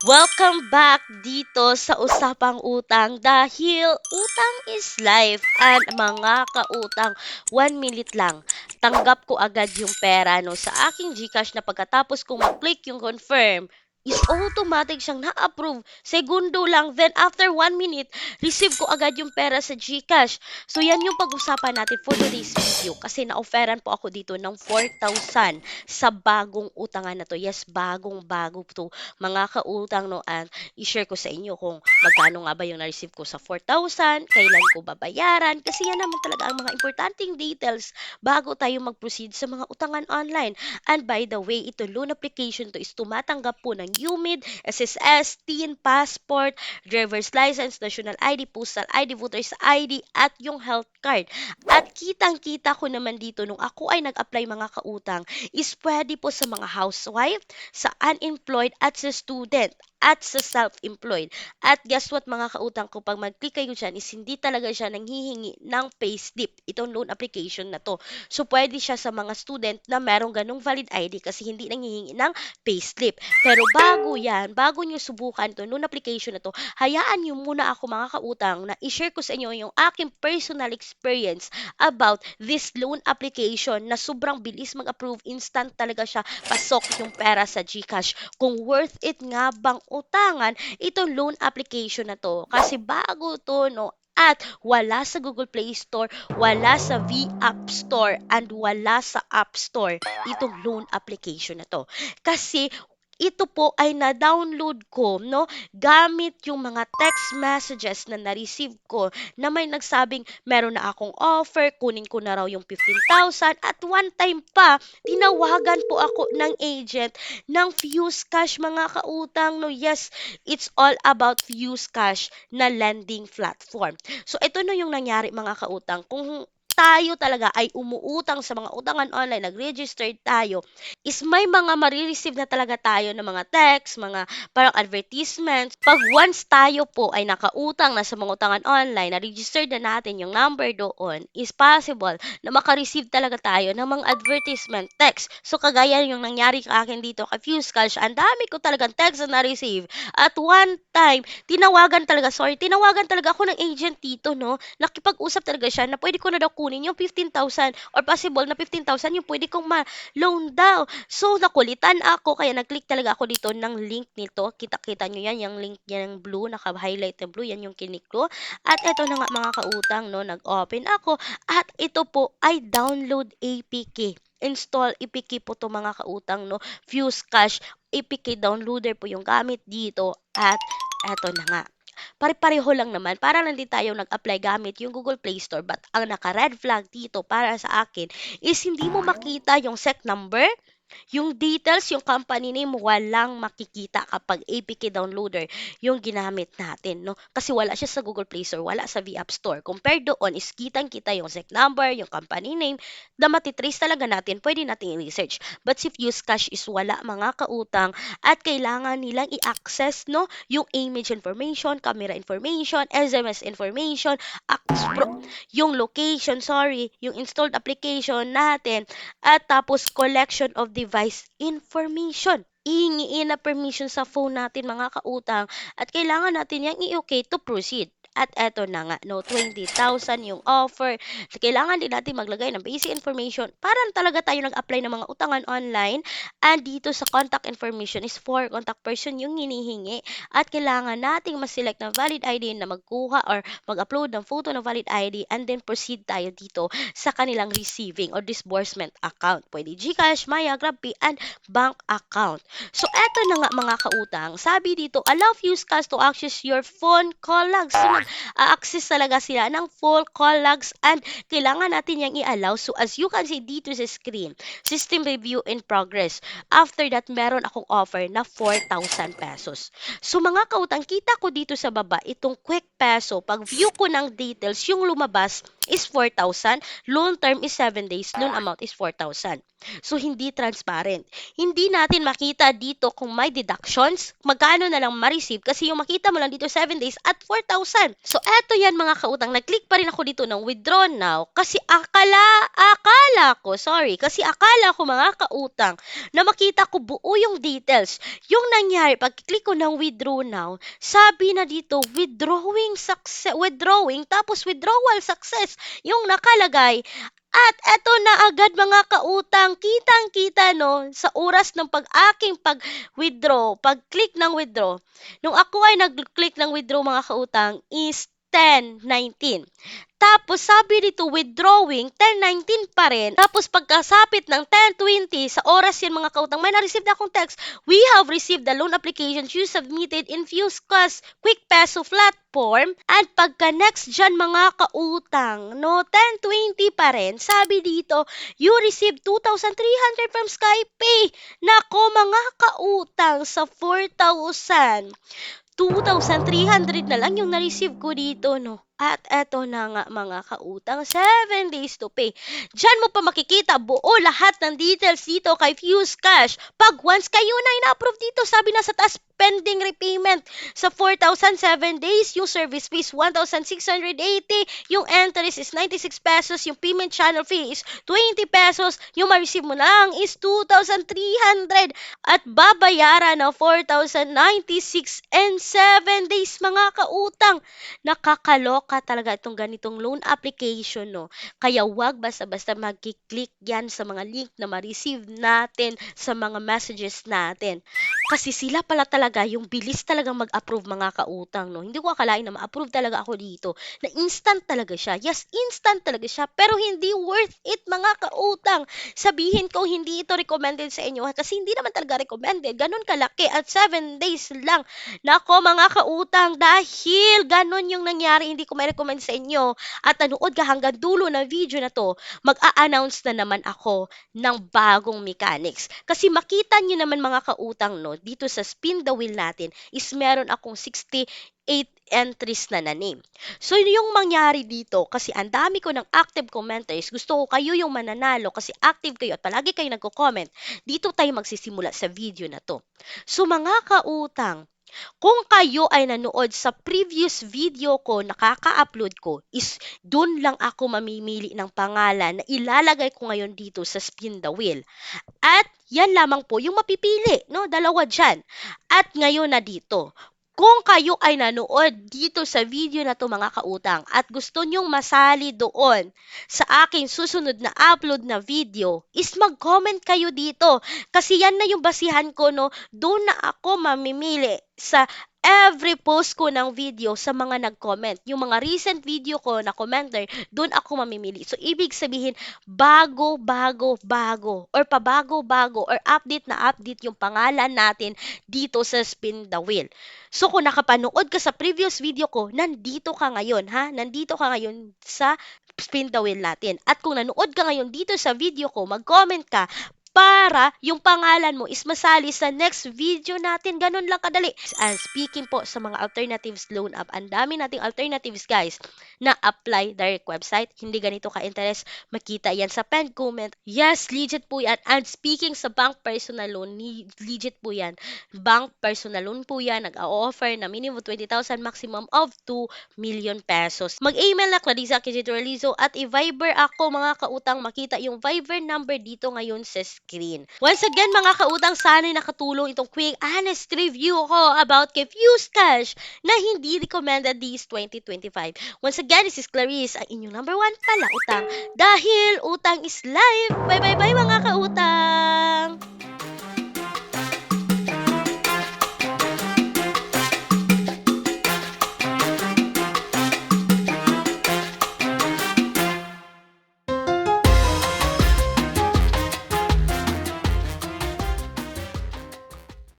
Welcome back dito sa Usapang Utang dahil utang is life and mga kautang, 1 minute lang. Tanggap ko agad yung pera no sa aking GCash na pagkatapos kong mag-click yung confirm is automatic siyang na-approve. Segundo lang, then after 1 minute, receive ko agad yung pera sa GCash. So yan yung pag-usapan natin for today's video kasi na-offeran po ako dito ng 4,000 sa bagong utangan na to. Yes, bagong-bago to mga kautang no at i-share ko sa inyo kung magkano nga ba yung na-receive ko sa 4,000, kailan ko babayaran kasi yan naman talaga ang mga importanteng details bago tayo mag-proceed sa mga utangan online. And by the way, ito loan application to is tumatanggap po ng UMID, SSS, TIN, passport, driver's license, national ID, postal ID, voter's ID at yung health card. At kitang-kita ko naman dito nung ako ay nag-apply mga kautang is pwede po sa mga housewife, sa unemployed at sa student at sa self-employed. At guess what mga kautang ko, pag mag-click kayo dyan is hindi talaga siya nanghihingi ng payslip. Itong loan application na to. So pwede siya sa mga student na merong ganong valid ID kasi hindi nanghihingi ng payslip. Pero bago yan, bago nyo subukan to loan application na to, hayaan nyo muna ako mga kautang na i-share ko sa inyo yung aking personal experience about this loan application na sobrang bilis mag-approve, instant talaga siya, pasok yung pera sa GCash. Kung worth it nga bang utangan itong loan application na to. Kasi bago to, no, at wala sa Google Play Store, wala sa V App Store, and wala sa App Store itong loan application na to. Kasi ito po ay na-download ko, no, gamit yung mga text messages na na-receive ko na may nagsabing meron na akong offer, kunin ko na raw yung 15,000 at one time pa, tinawagan po ako ng agent ng Fuse Cash mga kautang. No, yes, it's all about Fuse Cash na lending platform. So, ito na yung nangyari mga kautang. Kung tayo talaga ay umuutang sa mga utangan online, nag-register tayo, is may mga marireceive na talaga tayo ng mga text, mga parang advertisements. Pag once tayo po ay nakautang na sa mga utangan online, na-register na natin yung number doon, is possible na makareceive talaga tayo ng mga advertisement text. So, kagaya yung nangyari sa akin dito kay Fuse Cash, ang dami ko talagang text na na-receive. At one time, tinawagan talaga ako ng agent dito, no? Nakipag-usap talaga siya na pwede ko na daw kunin yung 15,000 or possible na 15,000 yung pwede kong ma-loan daw. So, nakulitan ako, kaya nag-click talaga ako dito ng link nito. Kita-kita nyo yan, yung link niya ng blue, naka-highlight na blue, yan yung kinik ko. At eto na nga mga kautang, no, nag-open ako. At ito po ay download APK. Install APK po to mga kautang, no. Fuse Cash APK downloader po yung gamit dito. At eto na nga. Pare-pareho lang naman. Para lang din tayo nag-apply gamit yung Google Play Store. But ang naka-red flag dito para sa akin is hindi mo makita yung SEC number, yung details, yung company name, walang makikita kapag APK downloader yung ginamit natin, no? Kasi wala siya sa Google Play Store, wala sa V App Store. Compared doon, is kitang-kita yung SEC number, yung company name, na matitrace talaga natin, pwede natin i-research. But if use cash is wala mga kautang at kailangan nilang i-access, no? Yung image information, camera information, SMS information, yung location, yung installed application natin, at tapos collection of device information. Ihingiin na permission sa phone natin mga kautang at kailangan natin yang i-okay to proceed. At eto na nga, no, 20,000 yung offer. Kailangan din natin maglagay ng basic information. Parang talaga tayo nag-apply ng mga utangan online. And dito sa contact information is for contact person yung hinihingi. At kailangan nating ma-select na valid ID na magkuha or mag-upload ng photo ng valid ID and then proceed tayo dito sa kanilang receiving or disbursement account. Pwede GCash, Maya, GrabPay, and bank account. So, eto na nga mga kautang. Sabi dito, allow Fusecast to access your phone call logs. So, nag-access talaga sila ng phone call logs and kailangan natin yang i-allow. So, as you can see dito sa screen, system review in progress. After that, meron akong offer na 4,000 pesos. So, mga kautang, kita ko dito sa baba, itong quick peso, pag view ko ng details, yung lumabas is 4,000, loan term is 7 days, loan amount is 4,000. So, hindi transparent. Hindi natin makita dito kung may deductions, magkano na lang ma-receive kasi yung makita mo lang dito 7 days at 4,000. So, eto yan mga kautang. Nag-click pa rin ako dito ng withdraw now kasi akala ko mga kautang na makita ko buo yung details. Yung nangyari, pag-click ko ng withdraw now, sabi na dito, withdrawing, tapos withdrawal success, yung nakalagay. At eto na agad mga kautang, kitang-kita no, sa oras ng pag-aking pag-withdraw, pag-click ng withdraw. Nung ako ay nag-click ng withdraw mga kautang is 10:19. Tapos sabi dito withdrawing 10:19 pa rin. Tapos pagkasapit ng 10:20 sa oras yan mga kautang, may na-receive na akong text. We have received the loan applications you submitted in FuseCash Quick Peso platform. And pagka next dyan mga kautang, no, 10:20 pa rin. Sabi dito, you received 2,300 from SkyPay. Nako mga kautang sa 4,000. 2,300 na lang yung na-receive ko dito, no? At eto na nga mga kautang, 7 days to pay. Diyan mo pa makikita buo lahat ng details dito kay FuseCash. Pag once kayo na ina-approve dito, sabi na sa taas, pending repayment sa 4,007 days, yung service fees 1,680, yung interest is 96 pesos, yung payment channel fee is 20 pesos, yung ma-receive mo lang is 2,300 at babayaran ng 4,096 and 7 days mga kautang. Nakakaloka talaga itong ganitong loan application, no? Kaya wag basta-basta mag-click yan sa mga link na ma-receive natin sa mga messages natin. Kasi sila pala talaga, yung bilis talagang mag-approve mga kautang, no? Hindi ko akalain na ma-approve talaga ako dito. Na instant talaga siya. Yes, instant talaga siya. Pero hindi worth it mga kautang. Sabihin ko, hindi ito recommended sa inyo. Kasi hindi naman talaga recommended. Ganon kalaki at 7 days lang. Nako mga kautang, dahil ganon yung nangyari, hindi ko may recommend sa inyo. At nanood ka hanggang dulo ng video na to, mag-a-announce na naman ako ng bagong mechanics. Kasi makita nyo naman mga kautang, no, dito sa spin the wheel natin is meron akong 68 entries na name. So, yung mangyari dito, kasi ang dami ko ng active commenters, gusto ko kayo yung mananalo kasi active kayo at palagi kayo nagko-comment. Dito tayo magsisimula sa video na to. So, mga kautang, kung kayo ay nanood sa previous video ko na kaka-upload ko, is dun lang ako mamimili ng pangalan na ilalagay ko ngayon dito sa spin the wheel. At yan lamang po yung mapipili, no? Dalawa dyan. At ngayon na dito, kung kayo ay nanood dito sa video na to mga kautang at gusto nyong masali doon sa aking susunod na upload na video, is mag-comment kayo dito. Kasi yan na yung basihan ko, no? Doon na ako mamimili sa every post ko ng video sa mga nag-comment. Yung mga recent video ko na commenter, doon ako mamimili. So, ibig sabihin, bago, or pabago-bago, or update na update yung pangalan natin dito sa Spin the Wheel. So, kung nakapanood ka sa previous video ko, nandito ka ngayon, ha? Nandito ka ngayon sa Spin the Wheel natin. At kung nanood ka ngayon dito sa video ko, mag-comment ka para yung pangalan mo is masali sa next video natin. Ganun lang kadali. And speaking po sa mga alternatives loan app, ang dami nating alternatives guys na apply direct website. Hindi ganito ka-interest. Makita yan sa pinned comment. Yes, legit po yan. And speaking sa bank personal loan, legit po yan. Bank personal loan po yan. Nag-offer na minimum 20,000, maximum of 2 million pesos. Mag-email na Clarissa@KJToralizo at i-Viber ako mga kautang. Makita yung Viber number dito ngayon sa screen. Once again mga kautang, sana'y nakatulong itong quick honest review ko about kay FuseCash na hindi recommended this 2025. Once again, this is Clarice, ang inyong number 1 pala utang. Dahil utang is life. Bye bye bye mga kautang!